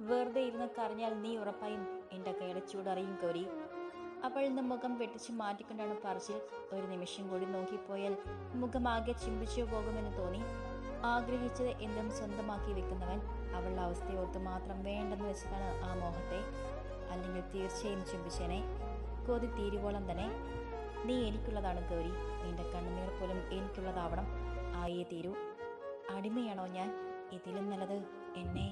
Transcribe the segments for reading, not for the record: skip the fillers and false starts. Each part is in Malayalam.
വെറുതെ ഇരുന്ന് കരഞ്ഞാൽ നീ ഉറപ്പായും എന്റെ കൈയുടെ ചൂടറിയും ഗൗരി. അവൾ നിന്ന് മുഖം വെട്ടിച്ചു മാറ്റിക്കൊണ്ടാണ് പറച്ചിൽ. ഒരു നിമിഷം കൂടി നോക്കിപ്പോയാൽ മുഖമാകെ ചിമ്പിച്ചു പോകുമെന്ന് തോന്നി. ആഗ്രഹിച്ചത് എന്തും സ്വന്തമാക്കി വെക്കുന്നവൻ അവളുടെ അവസ്ഥയോർത്ത് മാത്രം വേണ്ടെന്ന് വെച്ചതാണ് ആ മോഹത്തെ. അല്ലെങ്കിൽ തീർച്ചയായും ചിമ്പിച്ചേനെ. കൊതി തീരുവോളം തന്നെ. നീ എനിക്കുള്ളതാണ് ഗൗരി. നിന്റെ കണ്ണുനീർ പോലും എനിക്കുള്ളതാവണം. ആയേ തീരൂ. അടിമയാണോ ഞാൻ? ഇതിലും നല്ലത് എന്നെ.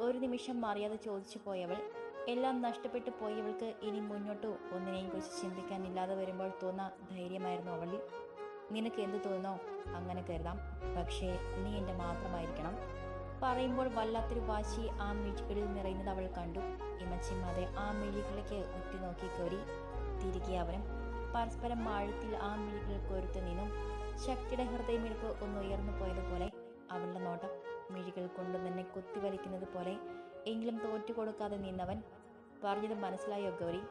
ഒരു നിമിഷം അറിയാതെ ചോദിച്ചു പോയവൾ. എല്ലാം നഷ്ടപ്പെട്ടു പോയവൾക്ക് ഇനി മുന്നോട്ട് ഒന്നിനെയും കുറിച്ച് ചിന്തിക്കാനില്ലാതെ വരുമ്പോൾ തോന്നാ ധൈര്യമായിരുന്നു അവളിൽ. നിനക്ക് എന്ത് തോന്നുന്നോ അങ്ങനെ കരുതാം. പക്ഷേ നീ എൻ്റെ മാത്രമായിരിക്കണം. പറയുമ്പോൾ വല്ലാത്തൊരു വാശി ആ മിഴികളിൽ നിറയുന്നത് അവൾ കണ്ടു. ഇമച്ചിമാതെ ആ മിഴികളിലേക്ക് ഉറ്റുനോക്കി ഗൗരി. തിരികെ അവനും പരസ്പരം ആഴത്തിൽ ആ മിഴികൾ കൊരുത്തു നിന്നും. ശക്തിയുടെ ഹൃദയമിടിപ്പ് ഒന്ന് ഉയർന്നു പോയതുപോലെ അവളുടെ നോട്ടം മിഴികൾ കൊണ്ടു തന്നെ കുത്തിവലിക്കുന്നത് പോലെ. എങ്കിലും തോറ്റുകൊടുക്കാതെ നിന്നവൻ. പറഞ്ഞത് മനസ്സിലായോ ഗൗരി?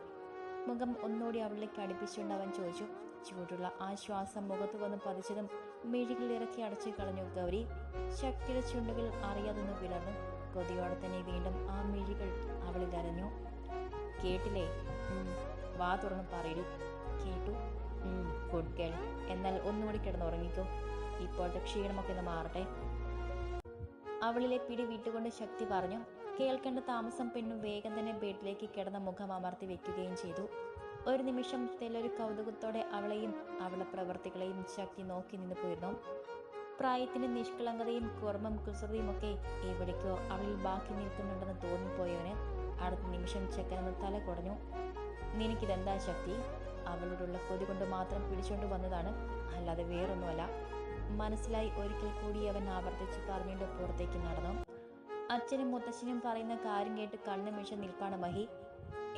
മുഖം ഒന്നുകൂടി അവളിലേക്ക് അടുപ്പിച്ചുകൊണ്ട് അവൻ ചോദിച്ചു. ചൂടുള്ള ആ ശ്വാസം മുഖത്ത് വന്ന് പതിച്ചതും മിഴികൾ ഇറക്കി അടച്ചു കളഞ്ഞു ഗൗരി. ശക്തിയുടെ ചുണ്ടുകൾ അറിയാതൊന്ന് വിളർന്നു. കൊതിയോടെ തന്നെ വീണ്ടും ആ മിഴികൾ അവളിൽ അരഞ്ഞു. കേട്ടില്ലേ? വാ തുറന്ന് പറയൂ. കേട്ടു. Good girl. എന്നാൽ ഒന്നുകൂടി കിടന്നുറങ്ങിക്കോ. ഇപ്പോഴത്തെ ക്ഷീണമൊക്കെ ഒന്ന് മാറട്ടെ. അവളിലെ പിടി വിട്ടുകൊണ്ട് ശക്തി പറഞ്ഞു. കേൾക്കേണ്ട താമസം പെണ്ണും വേഗം തന്നെ ബെഡിലേക്ക് കിടന്ന മുഖം അമർത്തി വെക്കുകയും ചെയ്തു. ഒരു നിമിഷം തെല്ലൊരു കൗതുകത്തോടെ അവളെയും അവളുടെ പ്രവൃത്തികളെയും ശക്തി നോക്കി നിന്ന് പോയിരുന്നു. പ്രായത്തിന്റെ നിഷ്കളങ്കതയും കുർമ്മം കുസൃതിയും ഒക്കെ എവിടേക്കോ അവളിൽ ബാക്കി നിൽക്കുന്നുണ്ടെന്ന് തോന്നിപ്പോയവന് അടുത്ത നിമിഷം ചെക്കനെന്ന് തല കുടഞ്ഞു. നിനക്കിതെന്താ ശക്തി? അവളോടുള്ള കൊതി കൊണ്ട് മാത്രം പിടിച്ചുകൊണ്ട് വന്നതാണ്, അല്ലാതെ വേറൊന്നുമല്ല. മനസ്സിലായി ഒരിക്കൽ കൂടി അവൻ ആവർത്തിച്ച് പറഞ്ഞുകൊണ്ട് പുറത്തേക്ക് നടന്നു. അച്ഛനും മുത്തശ്ശനും പറയുന്ന കാര്യം കേട്ട് കണ്ണു മിഴിച്ച് നിൽപ്പാണ് മഹി.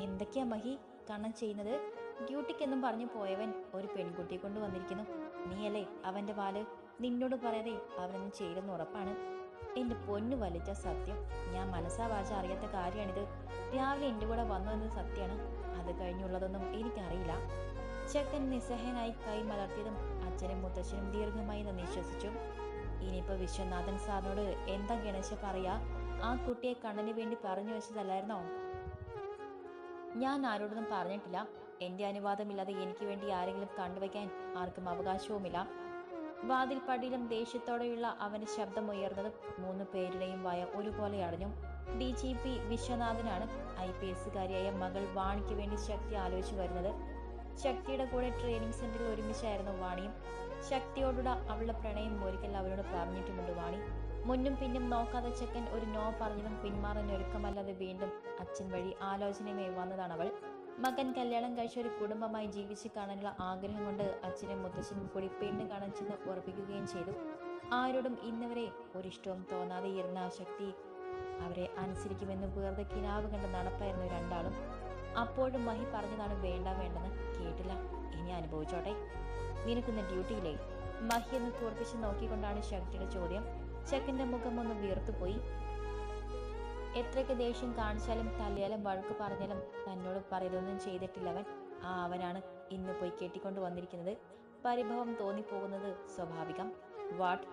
എന്തൊക്കെയാ മഹി കണ്ണൻ ചെയ്യുന്നത്? ഡ്യൂട്ടിക്കെന്നും പറഞ്ഞു പോയവൻ ഒരു പെൺകുട്ടിയെ കൊണ്ട് വന്നിരിക്കുന്നു. നീയല്ലേ അവന്റെ പാല്? നിന്നോട് പറയാതെ അവനൊന്നും ചെയ്തെന്ന് ഉറപ്പാണ്. എന്റെ പൊന്നു വലിച്ച സത്യം. ഞാൻ മനസ്സാ വാച അറിയാത്ത കാര്യമാണിത്. രാവിലെ എന്റെ കൂടെ വന്നു എന്നത് സത്യമാണ്. അത് കഴിഞ്ഞുള്ളതൊന്നും എനിക്കറിയില്ല. ചെക്കൻ നിസ്സഹനായി കൈ മലർത്തിയതും അച്ഛനും മുത്തശ്ശനും ദീർഘമായി നിശ്വസിച്ചു. ഇനിയിപ്പോ വിശ്വനാഥൻ സാറിനോട് എന്താ ഗണേശ പറയാ? ആ കുട്ടിയെ കണ്ണന് വേണ്ടി പറഞ്ഞു വെച്ചതല്ലായിരുന്നോ? ഞാൻ ആരോടൊന്നും പറഞ്ഞിട്ടില്ല. എന്റെ അനുവാദമില്ലാതെ എനിക്ക് വേണ്ടി ആരെങ്കിലും കണ്ടുവയ്ക്കാൻ ആർക്കും അവകാശവുമില്ല. വാതിൽ പടിയിലും ദേഷ്യത്തോടെയുള്ള അവന്റെ ശബ്ദം ഉയർന്നതും 3 പേരുടെയും വായ ഒരുപോലെ അടഞ്ഞു. DGP വിശ്വനാഥനാണ്. IPSകാരിയായ മകൾ വാണിക്ക് വേണ്ടി ശക്തി ആലോചിച്ചു വരുന്നത്. ശക്തിയുടെ കൂടെ ട്രെയിനിങ് സെന്ററിൽ ഒരുമിച്ചായിരുന്നു വാണിയും. ശക്തിയോടുള്ള അവളുടെ പ്രണയം ഒരിക്കൽ അവരോട് പറഞ്ഞിട്ടുമുണ്ട് വാണി. മുന്നും പിന്നും നോക്കാതെ ചെക്കൻ ഒരു നോ പറഞ്ഞതും പിന്മാറാൻ ഒരുക്കമല്ലാതെ വീണ്ടും അച്ഛൻ വഴി ആലോചനയുമായി വന്നതാണവൾ. മകൻ കല്യാണം കഴിച്ച ഒരു കുടുംബമായി ജീവിച്ച് കാണാനുള്ള ആഗ്രഹം കൊണ്ട് അച്ഛനും മുത്തച്ഛനും കൂടി പെണ്ണ് കാണാൻ ചെന്ന് ഉറപ്പിക്കുകയും ചെയ്തു. ആരോടും ഇന്നുവരെ ഒരിഷ്ടവും തോന്നാതെ ഇരുന്ന ആ ശക്തി അവരെ അനുസരിക്കുമെന്ന് വെറുതെ കിനാവ് കണ്ട് നടപ്പായിരുന്നു രണ്ടാളും. അപ്പോഴും മഹി പറഞ്ഞതാണ് വേണ്ട വേണ്ടെന്ന്. കേട്ടില്ല. ഇനി അനുഭവിച്ചോട്ടെ. നിനക്കിന്ന് ഡ്യൂട്ടിയില്ലേ? മഹി എന്ന് കൂർപ്പിച്ച് നോക്കിക്കൊണ്ടാണ് ശക്തിയുടെ ചോദ്യം. ചെക്കന്റെ മുഖം ഒന്ന് വീർത്തുപോയി. എത്രയ്ക്ക് ദേഷ്യം കാണിച്ചാലും തല്ലിയാലും വഴക്ക് പറഞ്ഞാലും തന്നോട് പറയതൊന്നും ചെയ്തിട്ടില്ലവൻ. അവനാണ് ഇന്ന് പോയി കെട്ടിക്കൊണ്ട് വന്നിരിക്കുന്നത്. പരിഭവം തോന്നിപ്പോകുന്നത് സ്വാഭാവികം. വാട്ട്?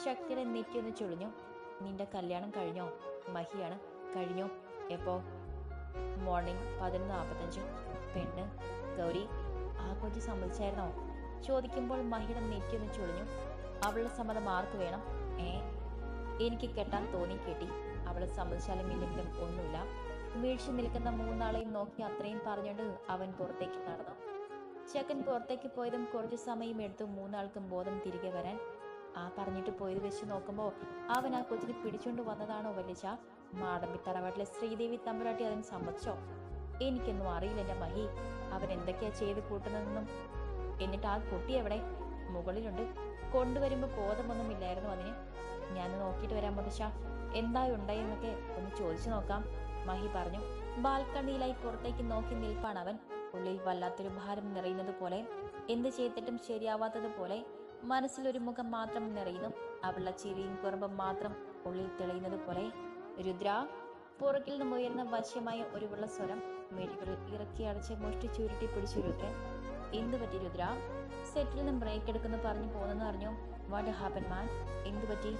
ശക്തിയുടെ നെറ്റിയൊന്ന് ചുളിഞ്ഞു. നിന്റെ കല്യാണം കഴിഞ്ഞോ? മഹിയാണ്. കഴിഞ്ഞോ? എപ്പോ? മോർണിംഗ് 11:45. പെണ്ണ് ഗൗരി ആ കൊച്ചു സമ്മതിച്ചായിരുന്നോ? ചോദിക്കുമ്പോൾ മഹിയുടെ നെറ്റിയൊന്ന് ചുളിഞ്ഞു. അവളുടെ സമ്മതം ആർക്ക് വേണം? എനിക്ക് കെട്ടാൻ തോന്നി കെട്ടി. അവള് സമ്മതിച്ചാലും ഇല്ലെങ്കിലും ഒന്നുമില്ല. വീഴ്ച നിൽക്കുന്ന 3 നോക്കി അത്രയും പറഞ്ഞുകൊണ്ട് അവൻ പുറത്തേക്ക് നടന്നു. ചെക്കൻ പുറത്തേക്ക് പോയതും കുറച്ചു സമയം എടുത്തു 3 ബോധം തിരികെ വരാൻ. പറഞ്ഞിട്ട് പോയത് വെച്ച് നോക്കുമ്പോൾ അവൻ ആ കൊച്ചിനെ പിടിച്ചുകൊണ്ട് വന്നതാണോ വലിച്ച? മാടമ്പി തറവാട്ടിലെ ശ്രീദേവി തമ്പുരാട്ടി അതിന് സമ്മതിച്ചോ? എനിക്കൊന്നും അറിയില്ല എന്റെ മഹി. അവൻ എന്തൊക്കെയാ ചെയ്ത് കൂട്ടുന്നതെന്നും. എന്നിട്ട് ആ കുട്ടി എവിടെ? മുകളിലുണ്ട്. കൊണ്ടുവരുമ്പോ ബോധമൊന്നുമില്ലായിരുന്നു അതിന്. ഞാൻ നോക്കിയിട്ട് വരാം മുതശ്ശ. എന്തായി ഉണ്ടായെന്നൊക്കെ ഒന്ന് ചോദിച്ചു നോക്കാം, മഹി പറഞ്ഞു. ബാൽക്കണിയിലായി പുറത്തേക്ക് നോക്കി നിൽപ്പാണ് അവൻ. ഉള്ളിൽ വല്ലാത്തൊരു ഭാരം നിറയുന്നത് പോലെ, എന്ത് ചെയ്തിട്ടും ശരിയാവാത്തത് പോലെ. മനസ്സിലൊരു മുഖം മാത്രം നിറയുന്നു. അവളുടെ ചിരിയും കുറുമ്പും മാത്രം ഉള്ളിൽ തെളിയുന്നത് പോലെ. രുദ്ര! പുറകിൽ നിന്നും ഉയർന്ന വശ്യമായ ഒരു വെള്ള സ്വരം. മിഴികളിൽ ഇറക്കി അടച്ച് മുഷ്ടി ചുരുട്ടി പിടിച്ചു രുദ്രൻ. എന്തു പറ്റി രുദ്ര? സെറ്റിൽ നിന്നും ബ്രേക്ക് എടുക്കുന്നു പറഞ്ഞു പോകുന്നെന്ന് അറിഞ്ഞു. വാട്ട് ഹാപ്പൻ മാൻ? എന്തു പറ്റി?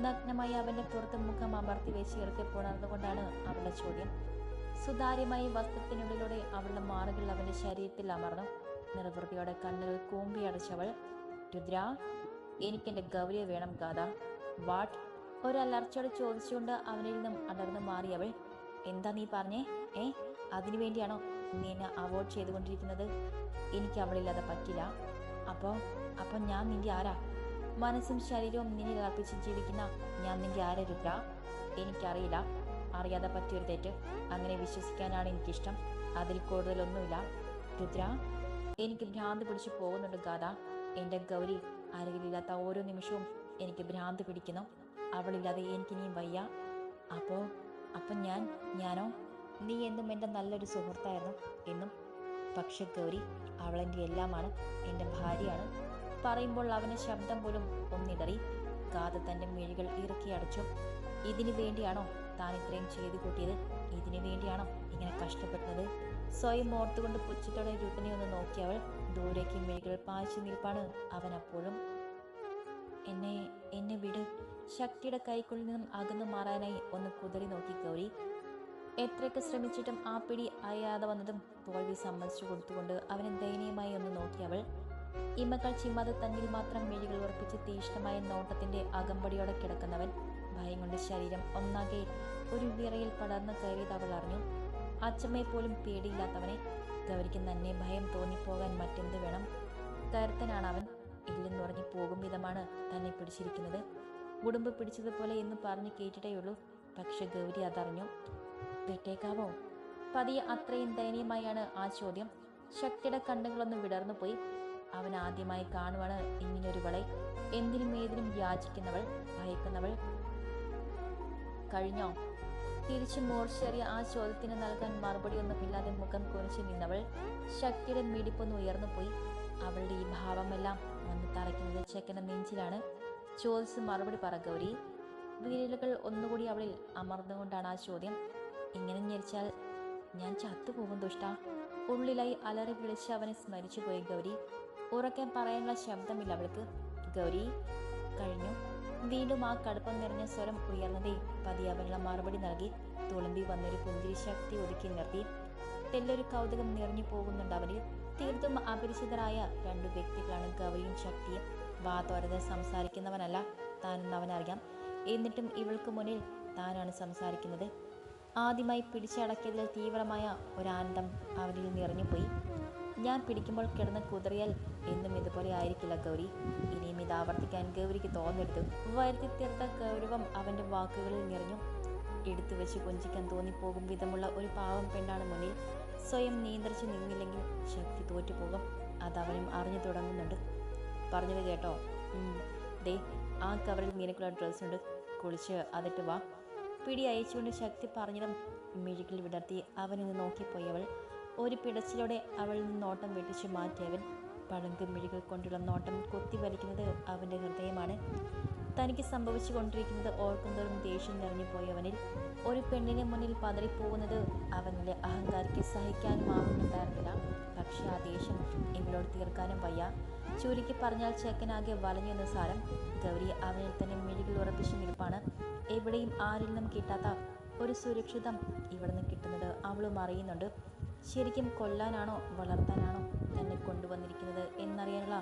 നഗ്നമായി അവന്റെ പുറത്ത് മുഖം അമർത്തി വെച്ച് ഇറക്കി പുണർന്നുകൊണ്ടാണ് അവളുടെ ചോദ്യം. സുതാര്യമായ വസ്ത്രത്തിനുള്ളിലൂടെ അവളുടെ മാറുകൾ അവന്റെ ശരീരത്തിൽ അമർന്നു. നിർവൃതിയോടെ കണ്ണുകൾ കൂമ്പി അടച്ചവൾ, രുദ്ര, എനിക്കെന്റെ ഗൗരിയെ വേണം ഗാഥ. വാട്ട്? ഒരലർച്ചയോടെ ചോദിച്ചുകൊണ്ട് അവനിൽ നിന്നും അടർന്നു മാറിയവൾ, എന്താ നീ പറഞ്ഞേ? അതിനു വേണ്ടിയാണോ നീ എന്നെ അവോയ്ഡ് ചെയ്തുകൊണ്ടിരിക്കുന്നത്? എനിക്ക് അവളില്ലാതെ പറ്റില്ല. അപ്പൊ ഞാൻ നിന്റെ ആരാ? മനസ്സും ശരീരവും നിന്നിൽ അർപ്പിച്ച് ജീവിക്കുന്ന ഞാൻ നിന്റെ ആരാ രുദ്ര? എനിക്കറിയില്ല. അറിയാതെ പറ്റിയൊരു തെറ്റ്. അങ്ങനെ വിശ്വസിക്കാനാണ് എനിക്കിഷ്ടം. അതിൽ കൂടുതലൊന്നുമില്ല. രുദ്ര, എനിക്ക് ഭ്രാന്ത് പിടിച്ചു പോകുന്നുണ്ട് ഗാഥ. എൻ്റെ ഗൗരി അരകിലില്ലാത്ത ഓരോ നിമിഷവും എനിക്ക് ഭ്രാന്ത് പിടിക്കുന്നു. അവളില്ലാതെ എനിക്കിനിയും വയ്യ. അപ്പൊ ഞാനോ? നീ എന്നും എൻ്റെ നല്ലൊരു സുഹൃത്തായിരുന്നു എന്നും. പക്ഷെ ഗൗരി, അവളെൻ്റെ എല്ലാമാണ്, എൻ്റെ ഭാര്യയാണ്. പറയുമ്പോൾ അവൻ്റെ ശബ്ദം പോലും ഒന്നിടറി. ഗാഥ തൻ്റെ മിഴികൾ ഇറുക്കി അടച്ചു. ഇതിനു വേണ്ടിയാണോ താൻ ഇത്രയും ചെയ്തു കൂട്ടിയത്? ഇതിനു വേണ്ടിയാണോ ഇങ്ങനെ കഷ്ടപ്പെടുന്നത്? സ്വയം ഓർത്തുകൊണ്ട് പുച്ഛത്തോടെ രുദ്രനെ ഒന്ന് നോക്കിയവൾ ദൂരേക്ക് മിഴികൾ പായിച്ചു നിൽപ്പാണ് അവൻ അപ്പോഴും. എന്നെ വിട്. ശക്തിയുടെ കൈക്കുള്ളിൽ നിന്നും അകന്നു മാറാനായി ഒന്ന് കുതറി നോക്കി ഗൗരി. എത്രയൊക്കെ ശ്രമിച്ചിട്ടും ആ പിടി അയാതെ വന്നതും തോൽവി സമ്മതിച്ചു കൊടുത്തുകൊണ്ട് അവനെ ദയനീയമായി ഒന്ന് നോക്കിയവൾ. ഇമകൾ ചിമ്മാതെ തന്നിൽ മാത്രം മിഴികൾ ഉറപ്പിച്ച് തീക്ഷ്ണമായ നോട്ടത്തിന്റെ അകമ്പടിയോടെ കിടക്കുന്നവൻ ഭയം കൊണ്ട് ശരീരം ഒന്നാകെ ഒരു വിറയിൽ പടർന്നു കയറിയത് അവൾ അറിഞ്ഞു. അച്ചമ്മയെ പോലും പേടിയില്ലാത്തവനെ ഗൗരിക്ക് തന്നെ ഭയം തോന്നിപ്പോകാൻ മറ്റെന്ത് വേണം? കരുത്തനാണ് അവൻ. ഇല്ലെന്നുറങ്ങി പോകും വിധമാണ് തന്നെ പിടിച്ചിരിക്കുന്നത്. ഉടുമ്പ് പിടിച്ചതുപോലെ എന്ന് പറഞ്ഞു കേട്ടിട്ടേയുള്ളൂ. പക്ഷെ ഗൗരി അതറിഞ്ഞു. വിട്ടേക്കാവോ? പതിയെ അത്രയും ദയനീയമായാണ് ആ ചോദ്യം. ശക്തിയുടെ കണ്ണുകളൊന്ന് വിടർന്നു പോയി. അവൻ ആദ്യമായി കാണുവാണ് ഇങ്ങനൊരുവളെ. എന്തിനും ഏതിനും യാചിക്കുന്നവൾ, ഭയക്കുന്നവൾ. കഴിഞ്ഞോ? തിരിച്ചു മൂർച്ചേറിയ ആ ചോദ്യത്തിന് നൽകാൻ മറുപടിയൊന്നുമില്ലാതെ മുഖം കുനിച്ചു നിന്നവൾ. ശക്തിയുടെ മിടിപ്പൊന്ന് ഉയർന്നു പോയി. അവളുടെ ഈ ഭാവമെല്ലാം വന്ന് തറയ്ക്കുന്നത് ചെക്കൻ്റെ നെഞ്ചിലാണ്. ചോദിച്ച് മറുപടി പറ ഗൗരി. വിരലുകൾ ഒന്നുകൂടി അവളിൽ അമർന്നുകൊണ്ടാണ് ആ ചോദ്യം. ഇങ്ങനെ ഞെരിച്ചാൽ ഞാൻ ചത്തുപോകും ദുഷ്ട. ഉള്ളിലായി അലറി വിളിച്ച് അവനെ സ്മരിച്ചു പോയി ഗൗരി. ഉറക്കെ പറയാനുള്ള ശബ്ദമില്ല അവൾക്ക്. ഗൗരി, കഴിഞ്ഞു. വീണ്ടും ആ കടുപ്പം നിറഞ്ഞ സ്വരം ഉയർന്നതേ പതിയെ അവനുള്ള മറുപടി നൽകി. തുളുമ്പി വന്നൊരു പുഞ്ചിരി ശക്തി ഒതുക്കി നിർത്തി. തെല്ലൊരു കൗതുകം നിറഞ്ഞു പോകുന്നുണ്ട് അവരിൽ. തീർത്തും അപരിചിതരായ രണ്ടു വ്യക്തികളാണ് ഗൗരിയും ശക്തിയും. വാ തോരതെ സംസാരിക്കുന്നവനല്ല താനെന്ന് അവനറിയാം. എന്നിട്ടും ഇവൾക്ക് മുന്നിൽ താനാണ് സംസാരിക്കുന്നത്. ആദ്യമായി പിടിച്ചടക്കിയതിൽ തീവ്രമായ ഒരാനന്ദം അവരിൽ നിറഞ്ഞുപോയി. ഞാൻ പിടിക്കുമ്പോൾ കിടന്ന് കുതിറിയാൽ എന്നും ഇതുപോലെ ആയിരിക്കില്ല ഗൗരി. ഇനിയും ഇത് ആവർത്തിക്കാൻ ഗൗരിക്ക് തോന്നരുത്. വരുത്തി തീർത്ത ഗൗരവം അവൻ്റെ വാക്കുകളിൽ നിറഞ്ഞു. എടുത്തു വെച്ച് കൊഞ്ചിക്കാൻ തോന്നിപ്പോകും വിധമുള്ള ഒരു പാവം പെണ്ണാണ് മുന്നിൽ. സ്വയം നിയന്ത്രിച്ച് നിന്നില്ലെങ്കിൽ ശക്തി തോറ്റുപോകും. അതവനും അറിഞ്ഞു തുടങ്ങുന്നുണ്ട്. പറഞ്ഞത് കേട്ടോ? ദേ, ആ കവറിൽ നിനക്കുള്ള ഡ്രസ്സുണ്ട്. കുളിച്ച് അതിട്ട് വാ. പിടി അയച്ചുകൊണ്ട് ശക്തി പറഞ്ഞതും മിഴികൾ വിടർത്തി അവനൊന്ന് നോക്കിപ്പോയവൾ. ഒരു പിടച്ചിലോടെ അവളിൽ നിന്ന് നോട്ടം വെട്ടിച്ചു മാറ്റിയവൻ. പഴങ്ക് മിഴികൾ കൊണ്ടുള്ള നോട്ടം കൊത്തി വലിക്കുന്നത് അവൻ്റെ ഹൃദയമാണ്. തനിക്ക് സംഭവിച്ചു കൊണ്ടിരിക്കുന്നത് ഓർക്കുന്തോറും ദേഷ്യം നിറഞ്ഞു പോയവനിൽ. ഒരു പെണ്ണിന് മുന്നിൽ പതറിപ്പോകുന്നത് അവനിലെ അഹങ്കാരിക്ക് സഹിക്കാനും ആവുന്നുണ്ടായിരുന്നില്ല. പക്ഷെ ആ ദേഷ്യം ഇവളോട് തീർക്കാനും വയ്യ. ചുരുക്കി പറഞ്ഞാൽ ചെക്കനാകെ വലഞ്ഞെന്ന് സാരം. ഗൗരി അവനിൽ തന്നെ മിഴികൾ ഉറപ്പിച്ചു നിൽപ്പാണ്. എവിടെയും ആരിൽ നിന്നും കിട്ടാത്ത ഒരു സുരക്ഷിതം ഇവിടുന്ന് കിട്ടുന്നത് അവളും അറിയുന്നുണ്ട്. ശരിക്കും കൊല്ലാനാണോ വളർത്താനാണോ തന്നെ കൊണ്ടുവന്നിരിക്കുന്നത് എന്നറിയാനുള്ള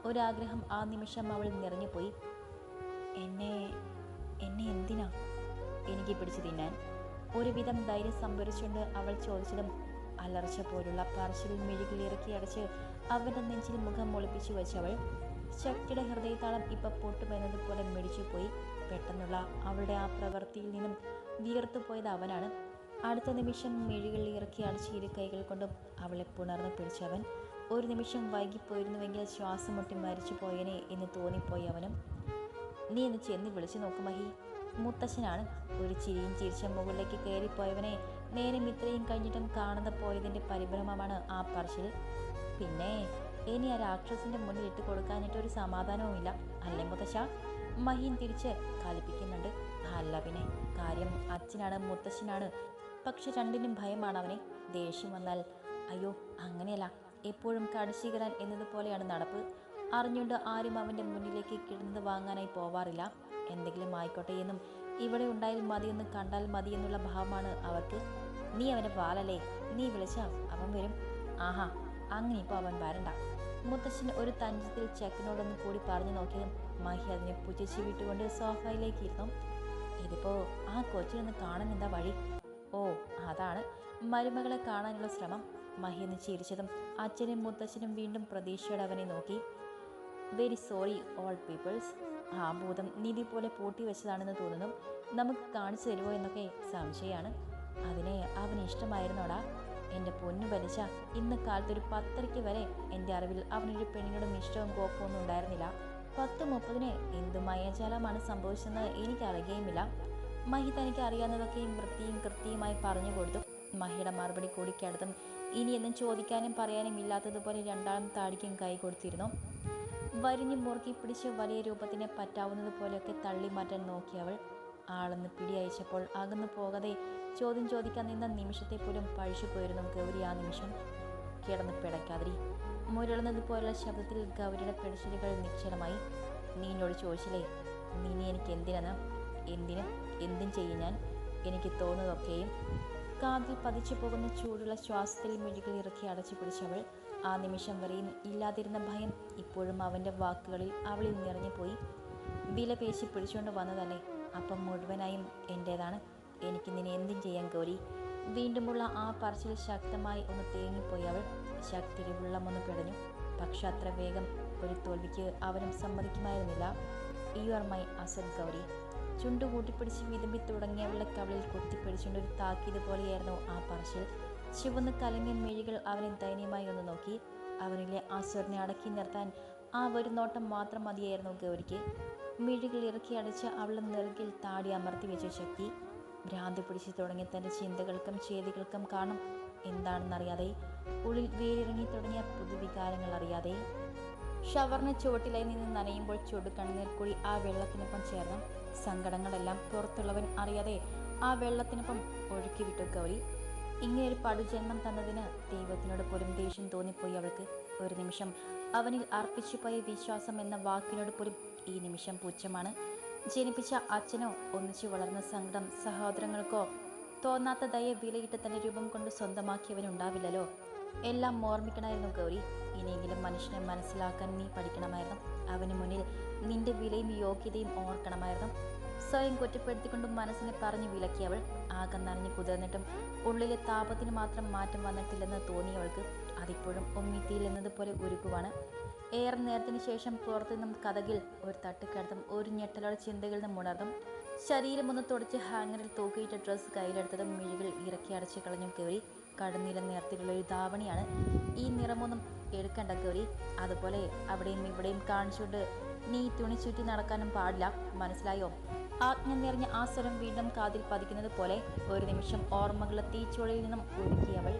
ഒരാഗ്രഹം ആ നിമിഷം അവൾ നിറഞ്ഞുപോയി. എന്നെ എന്തിനാ? എനിക്ക് പിടിച്ചു തിന്നാൻ. ഒരുവിധം ധൈര്യം സംഭരിച്ചുകൊണ്ട് അവൾ ചോദിച്ചതും അലർച്ച പോലുള്ള പറശ്ശിൽ മിഴികൾ ഇറക്കി അടച്ച് അവൻ്റെ നെഞ്ചിൽ മുഖം ഒളിപ്പിച്ചു വെച്ചവൾ. ശക്തിയുടെ ഹൃദയതാളം ഇപ്പം പൊട്ടുമെന്നതുപോലെ മിടിച്ചുപോയി. പെട്ടെന്നുള്ള അവളുടെ ആ പ്രവൃത്തിയിൽ നിന്നും വിയർത്തുപോയത് അവനാണ്. അടുത്ത നിമിഷം മിഴികൾ ഇറക്കി അടച്ച് ഇരു കൈകൾ കൊണ്ടും അവളെ പുണർന്ന് പിടിച്ചവൻ. ഒരു നിമിഷം വൈകിപ്പോയിരുന്നുവെങ്കിൽ ശ്വാസം മുട്ടി മരിച്ചു പോയനെ എന്ന് തോന്നിപ്പോയി അവനും. നീ എന്ന് ചെന്ന് വിളിച്ചു നോക്കും മഹി. മുത്തശ്ശനാണ്. ഒരു ചിരിയും ചിരിച്ച മുകളിലേക്ക് കയറിപ്പോയവനെ നേരം ഇത്രയും കഴിഞ്ഞിട്ടും കാണാതെ പോയതിൻ്റെ പരിഭ്രമമാണ് ആ പറച്ചിൽ. പിന്നെ ഇനി ആ രാക്ഷസിൻ്റെ മുന്നിൽ ഇട്ട് കൊടുക്കാനായിട്ടൊരു സമാധാനവുമില്ല അല്ലേ മുത്തശ്ശ? മഹീൻ തിരിച്ച് കലിപ്പിക്കുന്നുണ്ട്. അല്ല പിന്നെ, കാര്യം അച്ഛനാണ് മുത്തശ്ശനാണ്. പക്ഷെ രണ്ടിനും ഭയമാണ് അവനെ. ദേഷ്യം വന്നാൽ അയ്യോ അങ്ങനെയല്ല, എപ്പോഴും കടിച്ചു കീറാൻ എന്നതുപോലെയാണ് നടപ്പ്. അറിഞ്ഞുകൊണ്ട് ആരും അവൻ്റെ മുന്നിലേക്ക് കിടന്നത് വാങ്ങാനായി പോവാറില്ല. എന്തെങ്കിലും ആയിക്കോട്ടെ എന്നും ഇവിടെ ഉണ്ടായാൽ മതിയെന്ന് കണ്ടാൽ മതി എന്നുള്ള ഭാവമാണ് അവർക്ക്. നീ അവനെ വാലല്ലേ, നീ വിളിച്ചാൽ അവൻ വരും. ആഹാ, അങ്ങനെ ഇപ്പോൾ അവൻ വരണ്ട. മുത്തശ്ശൻ ഒരു തഞ്ചത്തിൽ ചെക്കനോടൊന്ന് കൂടി പറഞ്ഞു നോക്കിയതും മഹി അതിനെ പുച്ഛിച്ച് വിട്ടുകൊണ്ട് സോഫയിലേക്ക് ഇരുന്നു. ഇതിപ്പോ ആ കൊച്ചിനൊന്ന് കാണാൻ എന്താ വഴി? ഓ, അതാണ് മരുമകളെ കാണാനുള്ള ശ്രമം. മഹി എന്ന് ചിരിച്ചതും അച്ഛനും മുത്തച്ഛനും വീണ്ടും പ്രതീക്ഷയോടെ അവനെ നോക്കി. Very sorry all peoples. ആ ഭൂതം നിധി പോലെ പൂട്ടി വെച്ചതാണെന്ന് തോന്നുന്നു. നമുക്ക് കാണിച്ചു തരുമോ എന്നൊക്കെ സംശയമാണ്. അതിനെ അവന് ഇഷ്ടമായിരുന്നോടാ? എൻ്റെ പൊന്നു വലിച്ച, ഇന്ന് കാലത്തൊരു 10:30 വരെ എൻ്റെ അറിവിൽ അവനൊരു പെണ്ണിനോടും ഇഷ്ടവും കോപ്പമൊന്നും ഉണ്ടായിരുന്നില്ല. 10:30 എന്തു മയജാലമാണ് സംഭവിച്ചതെന്ന് എനിക്കറിയുകയുമില്ല. മഹി തനിക്ക് അറിയാവുന്നതൊക്കെയും വൃത്തിയും കൃത്യമായി പറഞ്ഞു കൊടുത്തു. മഹിയുടെ മറുപടി കൂടിക്കടുത്തും ഇനിയൊന്നും ചോദിക്കാനും പറയാനും ഇല്ലാത്തതുപോലെ രണ്ടാളും താടിക്കും കൈ കൊടുത്തിരുന്നു. വരിഞ്ഞു മുറുക്കി പിടിച്ച് വലിയ രൂപത്തിനെ പറ്റാവുന്നത് പോലെയൊക്കെ തള്ളി മാറ്റാൻ നോക്കിയവൾ ആളെന്ന് പിടിയയച്ചപ്പോൾ അകന്നു പോകാതെ ചോദ്യം ചോദിക്കാൻ നിന്ന നിമിഷത്തെ പോലും പഴിച്ചു പോയിരുന്നു ഗൗരി. ആ നിമിഷം കിടന്ന് പിടയ്ക്കാതിരി. മുരളുന്നത് പോലുള്ള ശബ്ദത്തിൽ ഗൗരിയുടെ പിടച്ചിലുകൾ നിശ്ചലമായി. നീ എന്നോട് ചോദിച്ചില്ലേ, നീ എനിക്ക് എന്തിനാണ്? എന്തും ചെയ്യും ഞാൻ, എനിക്ക് തോന്നുന്നതൊക്കെയും. കാതിൽ പതിച്ചു പോകുന്ന ചൂടുള്ള ശ്വാസത്തിൽ മിഴികൾ ഇറക്കി അടച്ചു പിടിച്ചവൾ. ആ നിമിഷം വരെയും ഇല്ലാതിരുന്ന ഭയം ഇപ്പോഴും അവൻ്റെ വാക്കുകളിൽ അവളിൽ നിറഞ്ഞുപോയി. വില പേശി പിടിച്ചുകൊണ്ട് വന്നതല്ലേ, അപ്പം മുഴുവനായും എൻ്റേതാണ്. എനിക്ക് നിന്നെ എന്തും ചെയ്യാൻ ഗൗരി. വീണ്ടുമുള്ള ആ പറച്ചിൽ ശക്തമായി ഒന്ന് തേങ്ങിപ്പോയി അവൾ. ശക്തിയുടെ വെള്ളമൊന്ന് പിടഞ്ഞു. പക്ഷെ അത്ര വേഗം ഒരു തോൽവിക്ക് അവനും സമ്മതിക്കുമായിരുന്നില്ല. You are my asset Gauri. ചുണ്ടു കൂട്ടിപ്പിടിച്ച് വിതുമ്പി തുടങ്ങിയവളുടെ കവളിൽ കുത്തിപ്പിടിച്ചുകൊണ്ട് ഒരു താക്കീത് പോലെയായിരുന്നു ആ പറച്ചിൽ. ചുവന്ന് കലങ്ങിയ മിഴികൾ അവനെ ദയനീയമായി ഒന്ന് നോക്കി. അവനിലെ അസുരനെ അടക്കി നിർത്താൻ ആ ഒരു നോട്ടം മാത്രം മതിയായിരുന്നു ഗൗരിക്ക്. മിഴികൾ ഇറക്കി അടച്ച് അവളുടെ നെറുകിൽ താടി അമർത്തി വെച്ച ശക്തി. ഭ്രാന്തി പിടിച്ചു തുടങ്ങിയ തൻ്റെ ചിന്തകൾക്കും ചേതികൾക്കും കാരണം എന്താണെന്നറിയാതെ, ഉള്ളിൽ വേരിറങ്ങി തുടങ്ങിയ പുതുവികാരങ്ങൾ അറിയാതെ. ഷവറിന് ചുവട്ടിലായി നിന്ന് നനയുമ്പോൾ ചുടു കണ്ണീർ കൂടി ആ വെള്ളത്തിനൊപ്പം ചേർന്നു. സങ്കടങ്ങളെല്ലാം പുറത്തുള്ളവൻ അറിയാതെ ആ വെള്ളത്തിനൊപ്പം ഒഴുക്കി വിട്ടു ഗൗരി. ഇങ്ങനെയൊരു പടുജന്മം തന്നതിന് ദൈവത്തിനോട് പോലും ദേഷ്യം തോന്നിപ്പോയി അവൾക്ക്. ഒരു നിമിഷം അവനിൽ അർപ്പിച്ചുപോയ വിശ്വാസം എന്ന വാക്കിനോട് പോലും ഈ നിമിഷം പുച്ഛമാണ്. ജനിപ്പിച്ച അച്ഛനോ ഒന്നിച്ചു വളർന്ന സങ്കടം സഹോദരങ്ങൾക്കോ തോന്നാത്ത ദയ വിലയിട്ട് തൻ്റെ രൂപം കൊണ്ട് സ്വന്തമാക്കിയവനുണ്ടാവില്ലല്ലോ. എല്ലാം ഓർമ്മിക്കണമായിരുന്നു ഗൗരി. ഇനിയെങ്കിലും മനുഷ്യനെ മനസ്സിലാക്കാൻ നീ പഠിക്കണമായിരുന്നു. അവന് മുന്നിൽ നിന്റെ വിലയും യോഗ്യതയും ഓർക്കണമായിരുന്നു. സ്വയം കുറ്റപ്പെടുത്തിക്കൊണ്ടും മനസ്സിനെ പറഞ്ഞു വിലക്കിയവൾ. ആകെ നനഞ്ഞു കുതിർന്നിട്ടും ഉള്ളിലെ താപത്തിന് മാത്രം മാറ്റം വന്നിട്ടില്ലെന്ന് തോന്നിയവൾക്ക് അതിപ്പോഴും ഒമ്മിത്തിയിൽ എന്നതുപോലെ ഉരുക്കുവാണ്. ഏറെ നേരത്തിന് ശേഷം പുറത്തുനിന്നും കതകിൽ ഒരു തട്ടിക്കടത്തും ഒരു ഞെട്ടലോടെ ചിന്തകളിൽ നിന്നും ഉണർന്നും. ശരീരം ഒന്ന് തുടച്ച് ഹാങ്ങറിൽ തൂക്കിയിട്ട ഡ്രസ്സ് കയ്യിലെടുത്തതും മിഴികൾ ഇറക്കി അടച്ചു കളഞ്ഞു ഗൗരി. കടുനീല നിറത്തിലുള്ള ഒരു ധാവണിയാണ്. ഈ നിറമൊന്നും എടുക്കണ്ട ഗൗരി. അതുപോലെ അവിടെയും ഇവിടെയും കാണിച്ചുകൊണ്ട് നീ തുണി ചുറ്റി നടക്കാനും പാടില്ല, മനസ്സിലായോ? ആജ്ഞ നിറഞ്ഞ ആ സ്വരം വീണ്ടും കാതിൽ പതിക്കുന്നത് പോലെ ഒരു നിമിഷം ഓർമ്മകളുടെ തീച്ചുളയിൽ നിന്നും ഒഴുകിയവൾ.